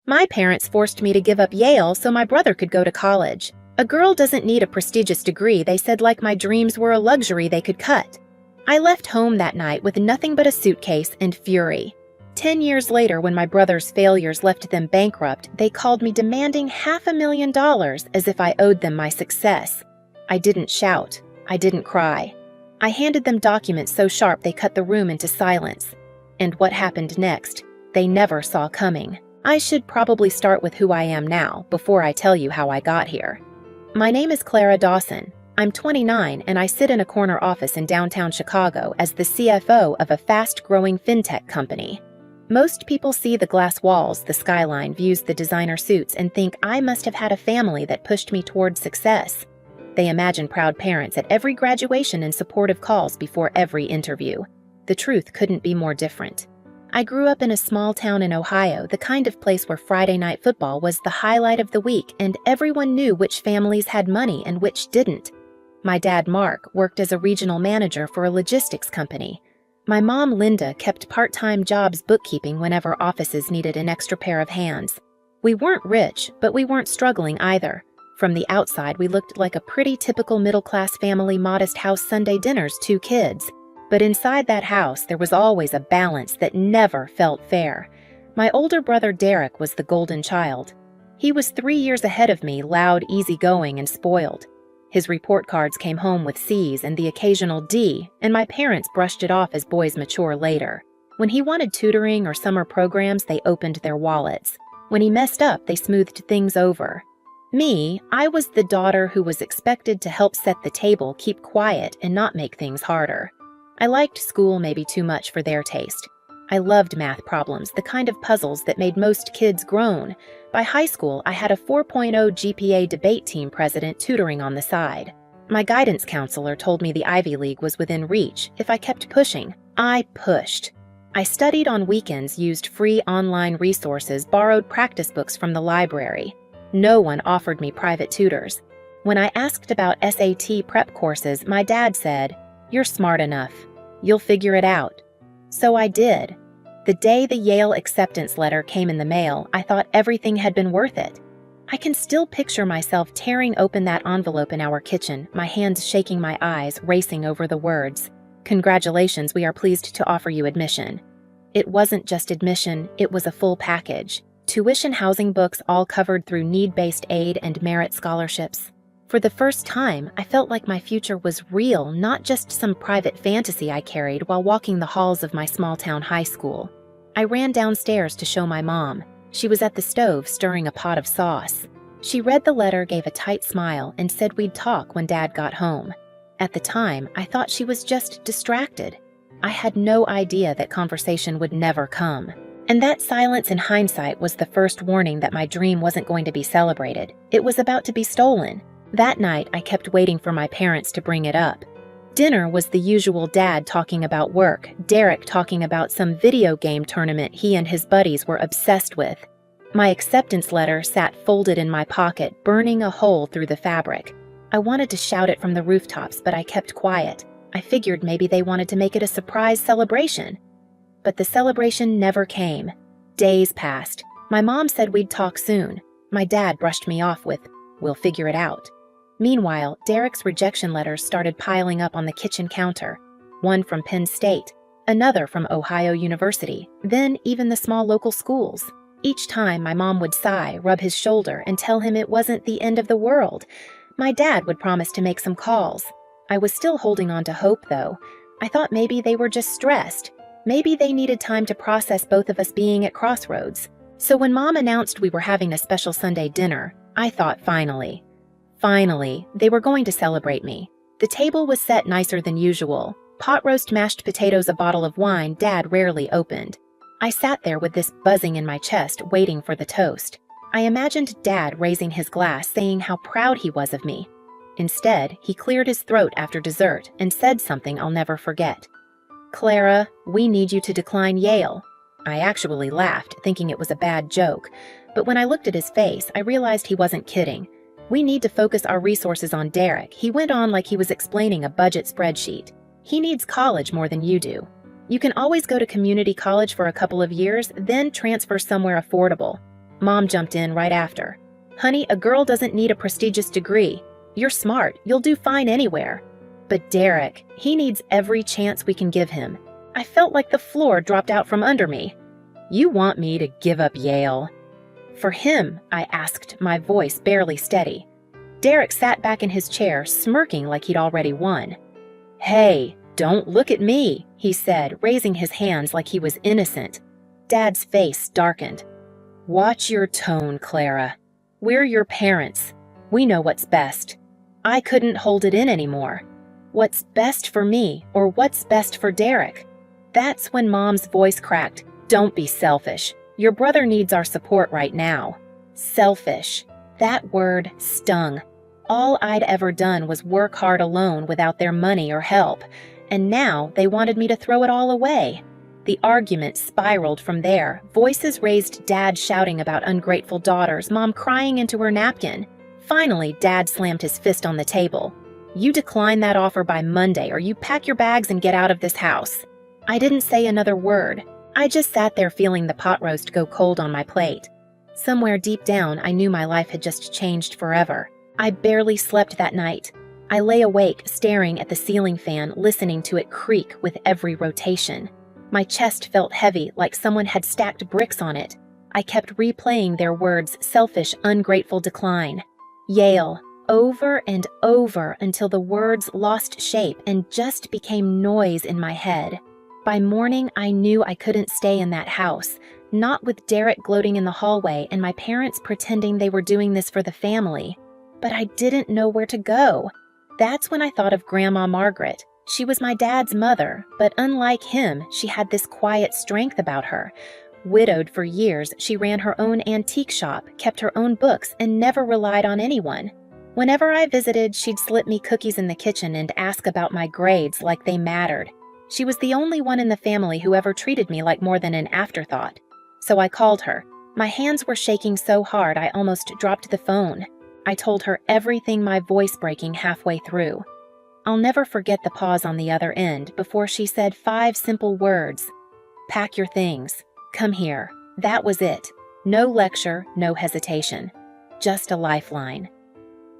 My parents forced me to give up Yale so my brother could go to college. A girl doesn't need a prestigious degree, they said, like my dreams were a luxury they could cut. I left home that night with nothing but a suitcase and fury. 10 years later, when my brother's failures left them bankrupt, they called me demanding $500,000 as if I owed them my success. I didn't shout. I didn't cry. I handed them documents so sharp they cut the room into silence. And what happened next, they never saw coming. I should probably start with who I am now, before I tell you how I got here. My name is Clara Dawson. I'm 29 and I sit in a corner office in downtown Chicago as the CFO of a fast-growing fintech company. Most people see the glass walls, the skyline, views the designer suits, and think I must have had a family that pushed me toward success. They imagine proud parents at every graduation and supportive calls before every interview. The truth couldn't be more different. I grew up in a small town in Ohio, the kind of place where Friday night football was the highlight of the week and everyone knew which families had money and which didn't. My dad, Mark, worked as a regional manager for a logistics company. My mom, Linda, kept part-time jobs bookkeeping whenever offices needed an extra pair of hands. We weren't rich, but we weren't struggling either. From the outside, we looked like a pretty typical middle-class family, modest house, Sunday dinners, 2 kids. But inside that house, there was always a balance that never felt fair. My older brother, Derek, was the golden child. He was 3 years ahead of me, loud, easygoing, and spoiled. His report cards came home with C's and the occasional D, and my parents brushed it off as boys mature later. When he wanted tutoring or summer programs, they opened their wallets. When he messed up, they smoothed things over. Me, I was the daughter who was expected to help set the table, keep quiet, and not make things harder. I liked school maybe too much for their taste. I loved math problems, the kind of puzzles that made most kids groan. By high school, I had a 4.0 GPA debate team president tutoring on the side. My guidance counselor told me the Ivy League was within reach if I kept pushing. I pushed. I studied on weekends, used free online resources, borrowed practice books from the library. No one offered me private tutors. When I asked about SAT prep courses, my dad said, "You're smart enough. You'll figure it out." So I did. The day the Yale acceptance letter came in the mail, I thought everything had been worth it. I can still picture myself tearing open that envelope in our kitchen, my hands shaking, my eyes racing over the words, "Congratulations, we are pleased to offer you admission." It wasn't just admission, it was a full package. Tuition, housing, books, all covered through need-based aid and merit scholarships. For the first time, I felt like my future was real, not just some private fantasy I carried while walking the halls of my small-town high school. I ran downstairs to show my mom. She was at the stove stirring a pot of sauce. She read the letter, gave a tight smile, and said we'd talk when Dad got home. At the time, I thought she was just distracted. I had no idea that conversation would never come. And that silence in hindsight was the first warning that my dream wasn't going to be celebrated. It was about to be stolen. That night, I kept waiting for my parents to bring it up. Dinner was the usual: Dad talking about work, Derek talking about some video game tournament he and his buddies were obsessed with. My acceptance letter sat folded in my pocket, burning a hole through the fabric. I wanted to shout it from the rooftops, but I kept quiet. I figured maybe they wanted to make it a surprise celebration. But the celebration never came. Days passed. My mom said we'd talk soon. My dad brushed me off with, "We'll figure it out." Meanwhile, Derek's rejection letters started piling up on the kitchen counter. One from Penn State, another from Ohio University, then even the small local schools. Each time, my mom would sigh, rub his shoulder, and tell him it wasn't the end of the world. My dad would promise to make some calls. I was still holding on to hope, though. I thought maybe they were just stressed. Maybe they needed time to process both of us being at crossroads. So when Mom announced we were having a special Sunday dinner, I thought finally, they were going to celebrate me. The table was set nicer than usual. Pot roast, mashed potatoes, a bottle of wine Dad rarely opened. I sat there with this buzzing in my chest, waiting for the toast. I imagined Dad raising his glass, saying how proud he was of me. Instead, he cleared his throat after dessert and said something I'll never forget. "Clara, we need you to decline Yale." I actually laughed, thinking it was a bad joke. But when I looked at his face, I realized he wasn't kidding. "We need to focus our resources on Derek," he went on like he was explaining a budget spreadsheet. "He needs college more than you do. You can always go to community college for a couple of years, then transfer somewhere affordable. Mom jumped in right after. Honey, a girl doesn't need a prestigious degree. You're smart, you'll do fine anywhere. But Derek, he needs every chance we can give him. I felt like the floor dropped out from under me. You want me to give up Yale? For him, I asked, my voice barely steady. Derek sat back in his chair, smirking like he'd already won. Hey, don't look at me, he said, raising his hands like he was innocent. Dad's face darkened. Watch your tone, Clara. We're your parents. We know what's best. I couldn't hold it in anymore. What's best for me, or what's best for Derek? That's when Mom's voice cracked. Don't be selfish. Your brother needs our support right now. Selfish. That word stung. All I'd ever done was work hard alone without their money or help, and now they wanted me to throw it all away. The argument spiraled from there, voices raised, Dad shouting about ungrateful daughters, Mom crying into her napkin. Finally, Dad slammed his fist on the table. You decline that offer by Monday, or you pack your bags and get out of this house. I didn't say another word. I just sat there feeling the pot roast go cold on my plate. Somewhere deep down, I knew my life had just changed forever. I barely slept that night. I lay awake, staring at the ceiling fan, listening to it creak with every rotation. My chest felt heavy, like someone had stacked bricks on it. I kept replaying their words, selfish, ungrateful decline. Yale, over and over until the words lost shape and just became noise in my head. By morning, I knew I couldn't stay in that house, not with Derek gloating in the hallway and my parents pretending they were doing this for the family. But I didn't know where to go. That's when I thought of Grandma Margaret. She was my dad's mother, but unlike him, she had this quiet strength about her. Widowed for years, she ran her own antique shop, kept her own books, and never relied on anyone. Whenever I visited, she'd slip me cookies in the kitchen and ask about my grades like they mattered. She was the only one in the family who ever treated me like more than an afterthought. So I called her. My hands were shaking so hard I almost dropped the phone. I told her everything, my voice breaking halfway through. I'll never forget the pause on the other end before she said 5 simple words. Pack your things. Come here. That was it. No lecture, no hesitation. Just a lifeline.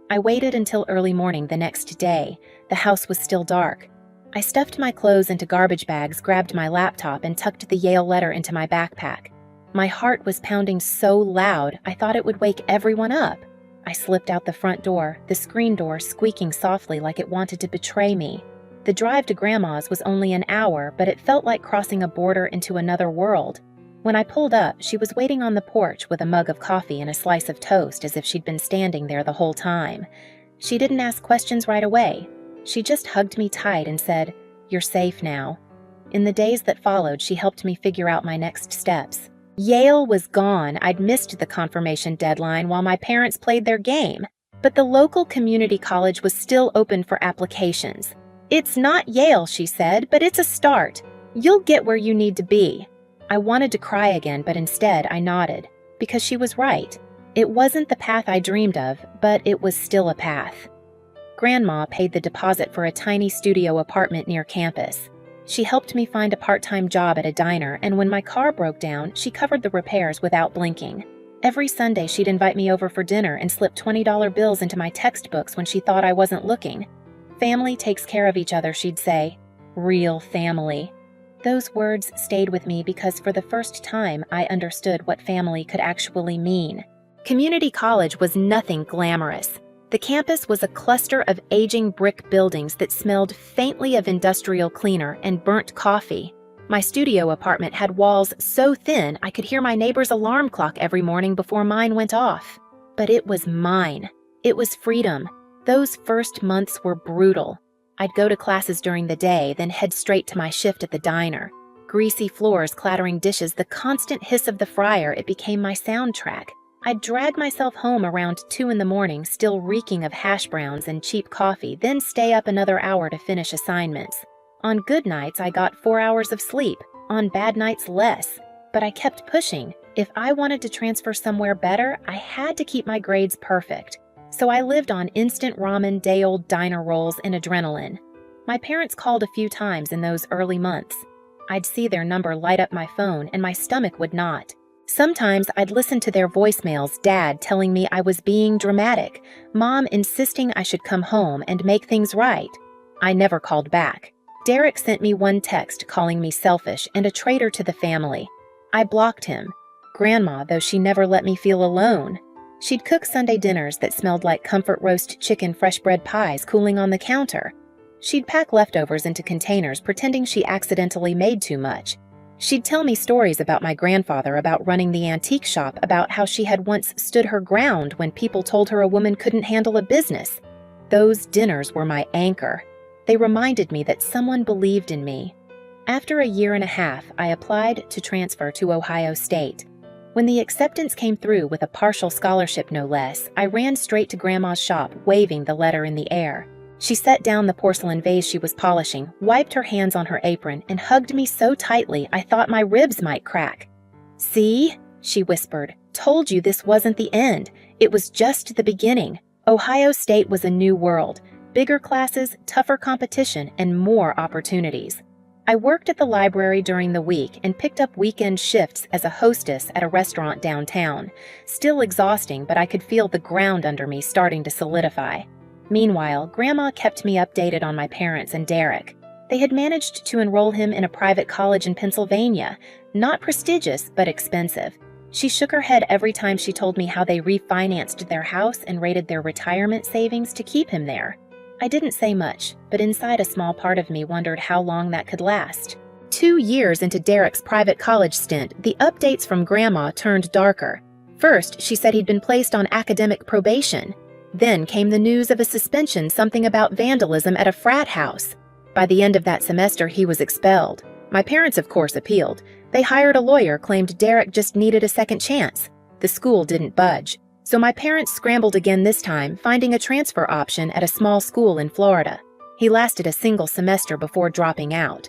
I waited until early morning the next day. The house was still dark. I stuffed my clothes into garbage bags, grabbed my laptop, and tucked the Yale letter into my backpack. My heart was pounding so loud, I thought it would wake everyone up. I slipped out the front door, the screen door squeaking softly like it wanted to betray me. The drive to Grandma's was only an hour, but it felt like crossing a border into another world. When I pulled up, she was waiting on the porch with a mug of coffee and a slice of toast as if she'd been standing there the whole time. She didn't ask questions right away. She just hugged me tight and said, "You're safe now." In the days that followed, she helped me figure out my next steps. Yale was gone. I'd missed the confirmation deadline while my parents played their game. But the local community college was still open for applications. "It's not Yale," she said, "but it's a start. You'll get where you need to be." I wanted to cry again, but instead I nodded, because she was right. It wasn't the path I dreamed of, but it was still a path. Grandma paid the deposit for a tiny studio apartment near campus. She helped me find a part-time job at a diner, and when my car broke down, she covered the repairs without blinking. Every Sunday, she'd invite me over for dinner and slip $20 bills into my textbooks when she thought I wasn't looking. "Family takes care of each other," she'd say. Real family. Those words stayed with me because for the first time, I understood what family could actually mean. Community college was nothing glamorous. The campus was a cluster of aging brick buildings that smelled faintly of industrial cleaner and burnt coffee. My studio apartment had walls so thin I could hear my neighbor's alarm clock every morning before mine went off. But it was mine. It was freedom. Those first months were brutal. I'd go to classes during the day, then head straight to my shift at the diner. Greasy floors, clattering dishes, the constant hiss of the fryer, it became my soundtrack. I'd drag myself home around 2 in the morning, still reeking of hash browns and cheap coffee, then stay up another hour to finish assignments. On good nights, I got 4 hours of sleep. On bad nights, less. But I kept pushing. If I wanted to transfer somewhere better, I had to keep my grades perfect. So I lived on instant ramen, day-old diner rolls, and adrenaline. My parents called a few times in those early months. I'd see their number light up my phone, and my stomach would not. Sometimes I'd listen to their voicemails, Dad telling me I was being dramatic, Mom insisting I should come home and make things right. I never called back. Derek sent me one text calling me selfish and a traitor to the family. I blocked him. Grandma, though, she never let me feel alone. She'd cook Sunday dinners that smelled like comfort roast chicken fresh bread pies cooling on the counter. She'd pack leftovers into containers pretending she accidentally made too much. She'd tell me stories about my grandfather, about running the antique shop, about how she had once stood her ground when people told her a woman couldn't handle a business. Those dinners were my anchor. They reminded me that someone believed in me. After a year and a half, I applied to transfer to Ohio State. When the acceptance came through with a partial scholarship no less, I ran straight to Grandma's shop, waving the letter in the air. She set down the porcelain vase she was polishing, wiped her hands on her apron, and hugged me so tightly I thought my ribs might crack. "See?" she whispered. "Told you this wasn't the end. It was just the beginning." Ohio State was a new world. Bigger classes, tougher competition, and more opportunities. I worked at the library during the week and picked up weekend shifts as a hostess at a restaurant downtown. Still exhausting, but I could feel the ground under me starting to solidify. Meanwhile, Grandma kept me updated on my parents and Derek. They had managed to enroll him in a private college in Pennsylvania. Not prestigious, but expensive. She shook her head every time she told me how they refinanced their house and raided their retirement savings to keep him there. I didn't say much, but inside a small part of me wondered how long that could last. 2 years into Derek's private college stint, the updates from Grandma turned darker. First, she said he'd been placed on academic probation. Then came the news of a suspension, something about vandalism at a frat house. By the end of that semester, he was expelled. My parents, of course, appealed. They hired a lawyer, claimed Derek just needed a second chance. The school didn't budge. So my parents scrambled again this time, finding a transfer option at a small school in Florida. He lasted a single semester before dropping out.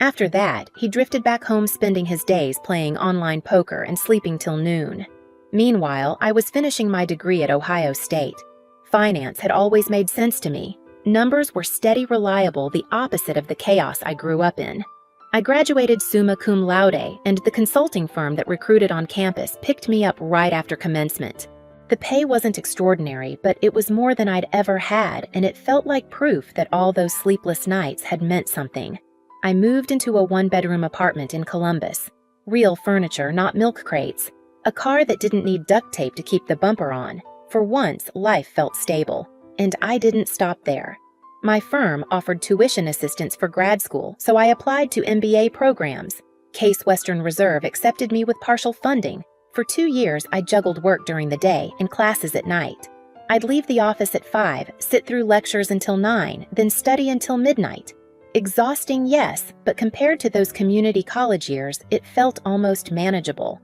After that, he drifted back home, spending his days playing online poker and sleeping till noon. Meanwhile, I was finishing my degree at Ohio State. Finance had always made sense to me. Numbers were steady, reliable, the opposite of the chaos I grew up in. I graduated summa cum laude, and the consulting firm that recruited on campus picked me up right after commencement. The pay wasn't extraordinary, but it was more than I'd ever had, and it felt like proof that all those sleepless nights had meant something. I moved into a one-bedroom apartment in Columbus. Real furniture, not milk crates. A car that didn't need duct tape to keep the bumper on. For once, life felt stable. And I didn't stop there. My firm offered tuition assistance for grad school, so I applied to MBA programs. Case Western Reserve accepted me with partial funding. For 2 years, I juggled work during the day and classes at night. I'd leave the office at 5, sit through lectures until 9, then study until midnight. Exhausting, yes, but compared to those community college years, it felt almost manageable.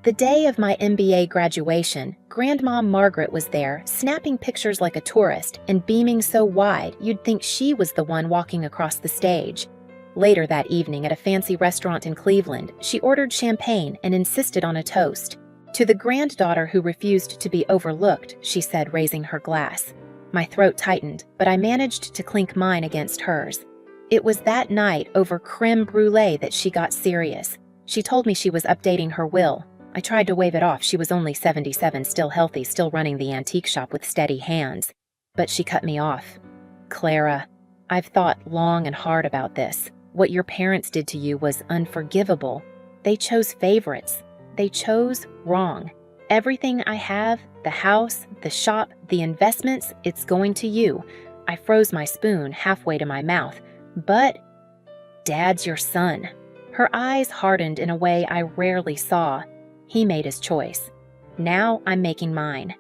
The day of my MBA graduation, Grandma Margaret was there, snapping pictures like a tourist and beaming so wide you'd think she was the one walking across the stage. Later that evening at a fancy restaurant in Cleveland, she ordered champagne and insisted on a toast. To the granddaughter who refused to be overlooked, she said, raising her glass. My throat tightened, but I managed to clink mine against hers. It was that night over creme brulee that she got serious. She told me she was updating her will. I tried to wave it off. She was only 77, still healthy, still running the antique shop with steady hands. But she cut me off. "Clara, I've thought long and hard about this. What your parents did to you was unforgivable. They chose favorites. They chose wrong. Everything I have, the house, the shop, the investments, it's going to you." I froze my spoon halfway to my mouth. "But Dad's your son." Her eyes hardened in a way I rarely saw. He made his choice. Now I'm making mine.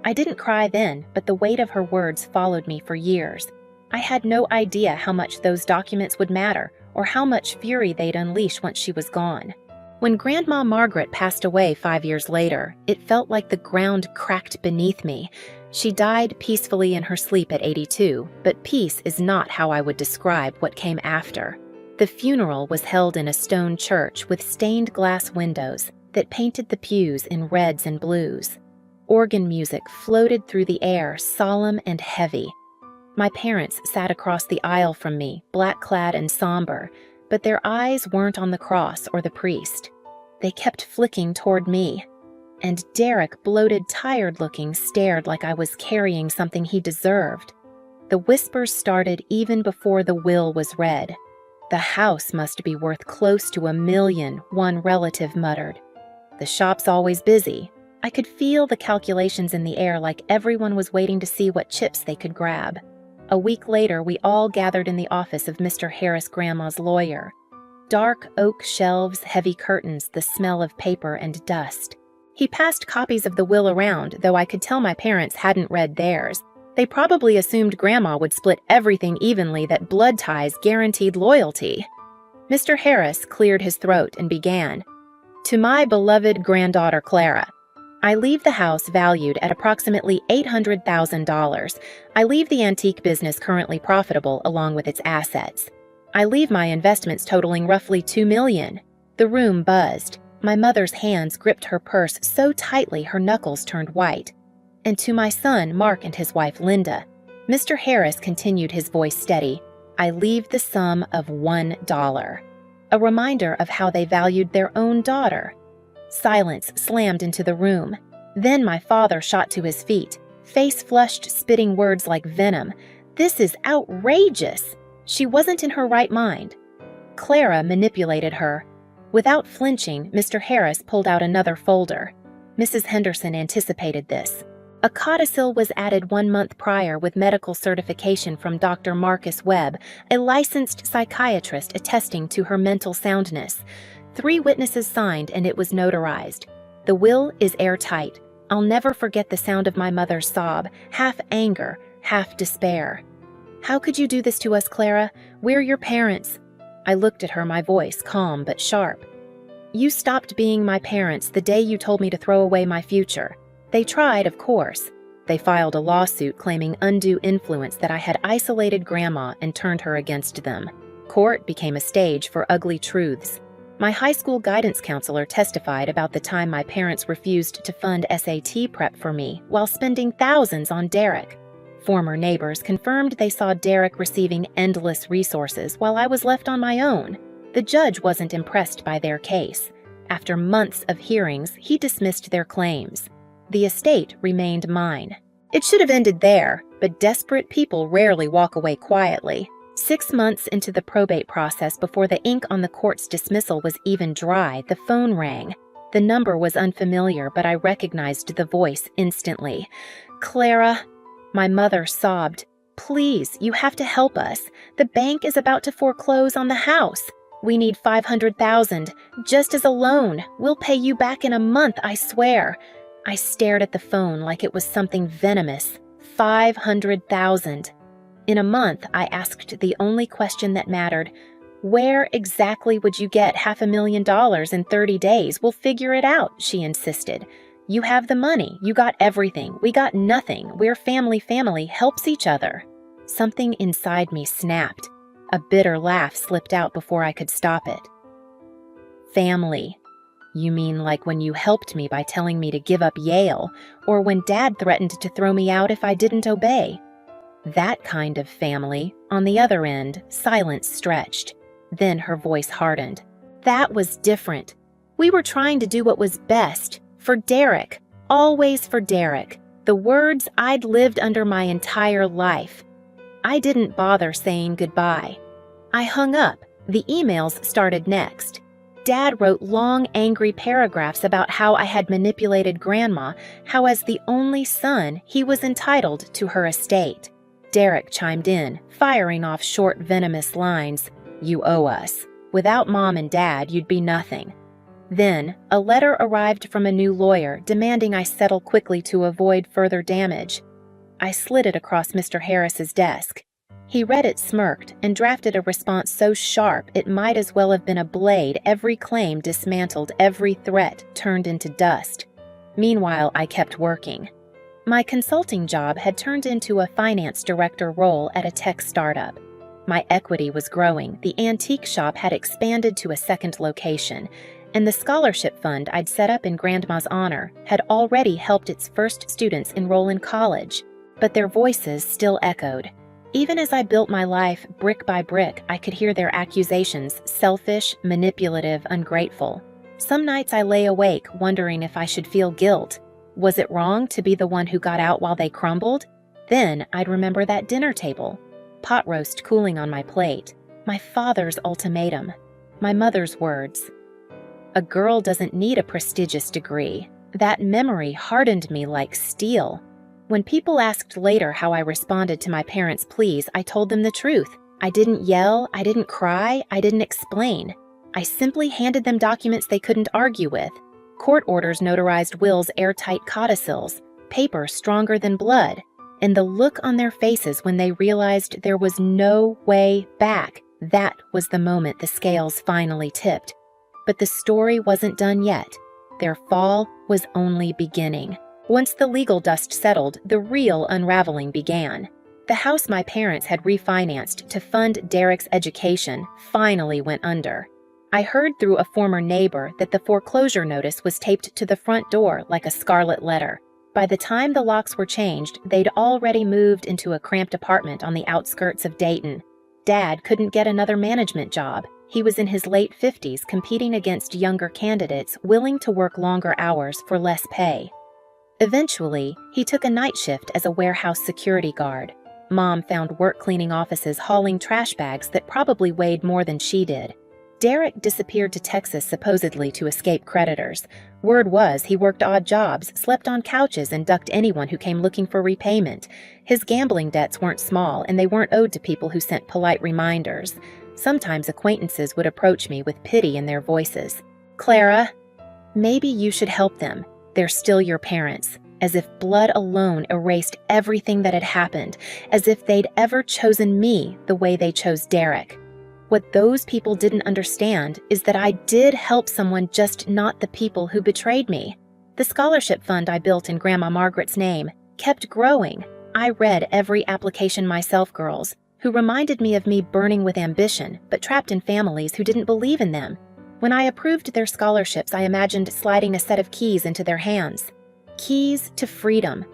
I didn't cry then, but the weight of her words followed me for years. I had no idea how much those documents would matter, or how much fury they'd unleash once she was gone. When Grandma Margaret passed away 5 years later, it felt like the ground cracked beneath me. She died peacefully in her sleep at 82, but peace is not how I would describe what came after. The funeral was held in a stone church with stained glass windows that painted the pews in reds and blues. Organ music floated through the air, solemn and heavy. My parents sat across the aisle from me, black-clad and somber, but their eyes weren't on the cross or the priest. They kept flicking toward me. And Derek, bloated, tired-looking, stared like I was carrying something he deserved. The whispers started even before the will was read. "The house must be worth close to $1 million," one relative muttered. "The shop's always busy." I could feel the calculations in the air, like everyone was waiting to see what chips they could grab. A week later, we all gathered in the office of Mr. Harris' grandma's lawyer. Dark oak shelves, heavy curtains, the smell of paper and dust. He passed copies of the will around, though I could tell my parents hadn't read theirs. They probably assumed Grandma would split everything evenly, that blood ties guaranteed loyalty. Mr. Harris cleared his throat and began. "To my beloved granddaughter Clara, I leave the house valued at approximately $800,000. I leave the antique business currently profitable along with its assets. I leave my investments totaling roughly $2 million. The room buzzed. My mother's hands gripped her purse so tightly her knuckles turned white. "And to my son, Mark, and his wife, Linda," Mr. Harris continued, his voice steady, "I leave the sum of $1. A reminder of how they valued their own daughter." Silence slammed into the room. Then my father shot to his feet, face flushed, spitting words like venom. "This is outrageous. She wasn't in her right mind. Clara manipulated her." Without flinching, Mr. Harris pulled out another folder. Mrs. Henderson anticipated this. A codicil was added 1 month prior with medical certification from Dr. Marcus Webb, a licensed psychiatrist attesting to her mental soundness. 3 witnesses signed and it was notarized. The will is airtight. I'll never forget the sound of my mother's sob, half anger, half despair. "How could you do this to us, Clara? We're your parents." I looked at her, my voice calm but sharp. "You stopped being my parents the day you told me to throw away my future. They tried, of course. They filed a lawsuit claiming undue influence, that I had isolated Grandma and turned her against them. Court became a stage for ugly truths. My high school guidance counselor testified about the time my parents refused to fund SAT prep for me while spending thousands on Derek. Former neighbors confirmed they saw Derek receiving endless resources while I was left on my own. The judge wasn't impressed by their case. After months of hearings, he dismissed their claims. The estate remained mine. It should have ended there, but desperate people rarely walk away quietly. 6 months into the probate process, before the ink on the court's dismissal was even dry, the phone rang. The number was unfamiliar, but I recognized the voice instantly. "Clara," my mother sobbed. "Please, you have to help us. The bank is about to foreclose on the house. We need $500,000, just as a loan. We'll pay you back in a month, I swear." I stared at the phone like it was something venomous. 500,000. In a month, I asked the only question that mattered. "Where exactly would you get $500,000 in 30 days? We'll figure it out," she insisted. "You have the money. You got everything. We got nothing. We're family helps each other." Something inside me snapped. A bitter laugh slipped out before I could stop it. "Family. You mean like when you helped me by telling me to give up Yale, or when Dad threatened to throw me out if I didn't obey?" That kind of family. On the other end, silence stretched. Then her voice hardened. "That was different. We were trying to do what was best. For Derek. Always for Derek. The words I'd lived under my entire life." I didn't bother saying goodbye. I hung up. The emails started next. Dad wrote long, angry paragraphs about how I had manipulated Grandma, how as the only son, he was entitled to her estate. Derek chimed in, firing off short, venomous lines. "You owe us. Without Mom and Dad, you'd be nothing." Then, a letter arrived from a new lawyer demanding I settle quickly to avoid further damage. I slid it across Mr. Harris's desk. He read it, smirked, and drafted a response so sharp it might as well have been a blade, every claim dismantled, every threat turned into dust. Meanwhile, I kept working. My consulting job had turned into a finance director role at a tech startup. My equity was growing, the antique shop had expanded to a second location, and the scholarship fund I'd set up in Grandma's honor had already helped its first students enroll in college. But their voices still echoed. Even as I built my life brick by brick, I could hear their accusations, selfish, manipulative, ungrateful. Some nights I lay awake wondering if I should feel guilt. Was it wrong to be the one who got out while they crumbled? Then I'd remember that dinner table, pot roast cooling on my plate, my father's ultimatum, my mother's words. A girl doesn't need a prestigious degree. That memory hardened me like steel. When people asked later how I responded to my parents' pleas, I told them the truth. I didn't yell, I didn't cry, I didn't explain. I simply handed them documents they couldn't argue with. Court orders notarized wills airtight codicils, paper stronger than blood, and the look on their faces when they realized there was no way back. That was the moment the scales finally tipped. But the story wasn't done yet. Their fall was only beginning. Once the legal dust settled, the real unraveling began. The house my parents had refinanced to fund Derek's education finally went under. I heard through a former neighbor that the foreclosure notice was taped to the front door like a scarlet letter. By the time the locks were changed, they'd already moved into a cramped apartment on the outskirts of Dayton. Dad couldn't get another management job. He was in his late 50s competing against younger candidates willing to work longer hours for less pay. Eventually, he took a night shift as a warehouse security guard. Mom found work cleaning offices hauling trash bags that probably weighed more than she did. Derek disappeared to Texas supposedly to escape creditors. Word was he worked odd jobs, slept on couches, and ducked anyone who came looking for repayment. His gambling debts weren't small, and they weren't owed to people who sent polite reminders. Sometimes acquaintances would approach me with pity in their voices. "Clara, maybe you should help them. They're still your parents." As if blood alone erased everything that had happened, as if they'd ever chosen me the way they chose Derek. What those people didn't understand is that I did help someone, just not the people who betrayed me. The scholarship fund I built in Grandma Margaret's name kept growing. I read every application myself, girls, who reminded me of me burning with ambition, but trapped in families who didn't believe in them. When I approved their scholarships, I imagined sliding a set of keys into their hands. Keys to freedom.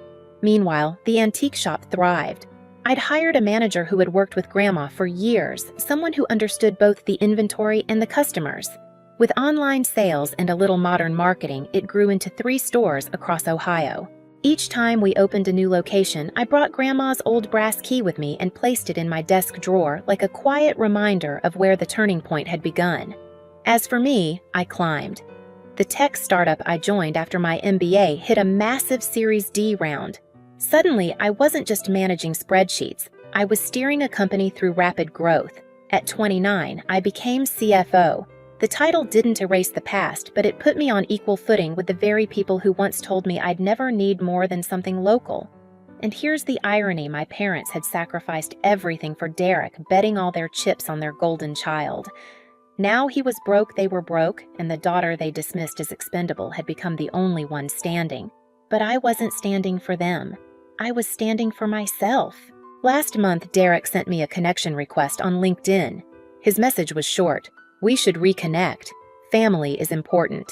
Meanwhile, the antique shop thrived. I'd hired a manager who had worked with Grandma for years, someone who understood both the inventory and the customers. With online sales and a little modern marketing, it grew into 3 stores across Ohio. Each time we opened a new location, I brought Grandma's old brass key with me and placed it in my desk drawer like a quiet reminder of where the turning point had begun. As for me, I climbed. The tech startup I joined after my MBA hit a massive Series D round. Suddenly, I wasn't just managing spreadsheets. I was steering a company through rapid growth. At 29, I became CFO. The title didn't erase the past, but it put me on equal footing with the very people who once told me I'd never need more than something local. And here's the irony: my parents had sacrificed everything for Derek, betting all their chips on their golden child. Now he was broke, they were broke, and the daughter they dismissed as expendable had become the only one standing. But I wasn't standing for them. I was standing for myself. Last month, Derek sent me a connection request on LinkedIn. His message was short: "We should reconnect. Family is important."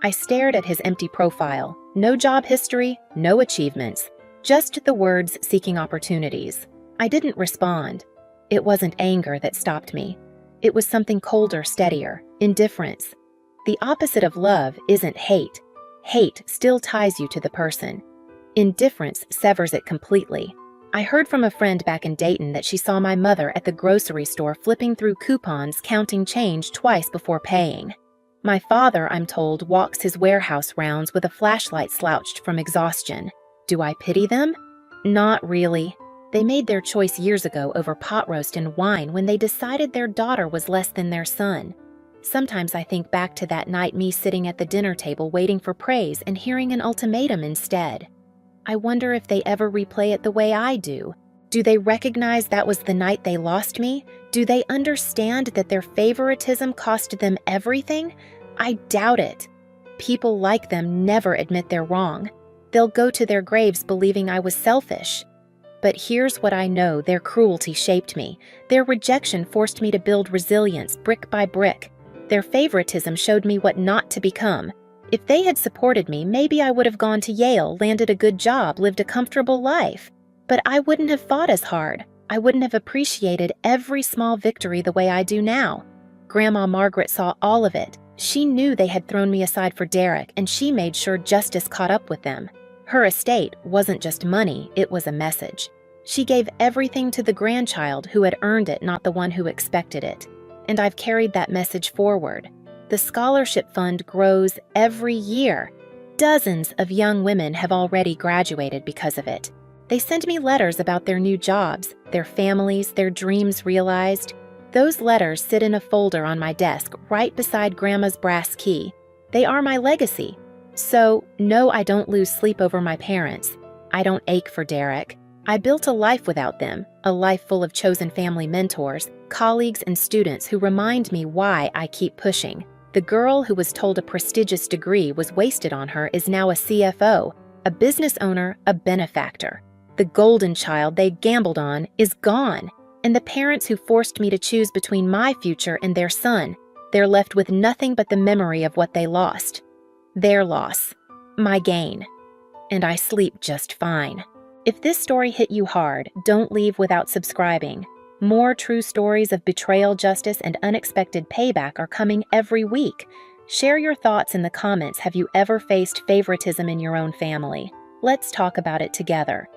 I stared at his empty profile. No job history, no achievements. Just the words "seeking opportunities." I didn't respond. It wasn't anger that stopped me. It was something colder, steadier: indifference. The opposite of love isn't hate. Hate still ties you to the person. Indifference severs it completely. I heard from a friend back in Dayton that she saw my mother at the grocery store flipping through coupons, counting change twice before paying. My father, I'm told, walks his warehouse rounds with a flashlight slouched from exhaustion. Do I pity them? Not really. They made their choice years ago over pot roast and wine when they decided their daughter was less than their son. Sometimes I think back to that night, me sitting at the dinner table waiting for praise and hearing an ultimatum instead. I wonder if they ever replay it the way I do. Do they recognize that was the night they lost me? Do they understand that their favoritism cost them everything? I doubt it. People like them never admit they're wrong. They'll go to their graves believing I was selfish. But here's what I know: their cruelty shaped me. Their rejection forced me to build resilience brick by brick. Their favoritism showed me what not to become. If they had supported me, maybe I would have gone to Yale, landed a good job, lived a comfortable life. But I wouldn't have fought as hard. I wouldn't have appreciated every small victory the way I do now. Grandma Margaret saw all of it. She knew they had thrown me aside for Derek, and she made sure justice caught up with them. Her estate wasn't just money, it was a message. She gave everything to the grandchild who had earned it, not the one who expected it. And I've carried that message forward. The scholarship fund grows every year. Dozens of young women have already graduated because of it. They send me letters about their new jobs, their families, their dreams realized. Those letters sit in a folder on my desk right beside Grandma's brass key. They are my legacy. So, no, I don't lose sleep over my parents. I don't ache for Derek. I built a life without them, a life full of chosen family mentors, colleagues and students who remind me why I keep pushing. The girl who was told a prestigious degree was wasted on her is now a CFO, a business owner, a benefactor. The golden child they gambled on is gone, and the parents who forced me to choose between my future and their son, they're left with nothing but the memory of what they lost. Their loss, my gain. And I sleep just fine. If this story hit you hard, don't leave without subscribing. More true stories of betrayal, justice, and unexpected payback are coming every week. Share your thoughts in the comments. Have you ever faced favoritism in your own family? Let's talk about it together.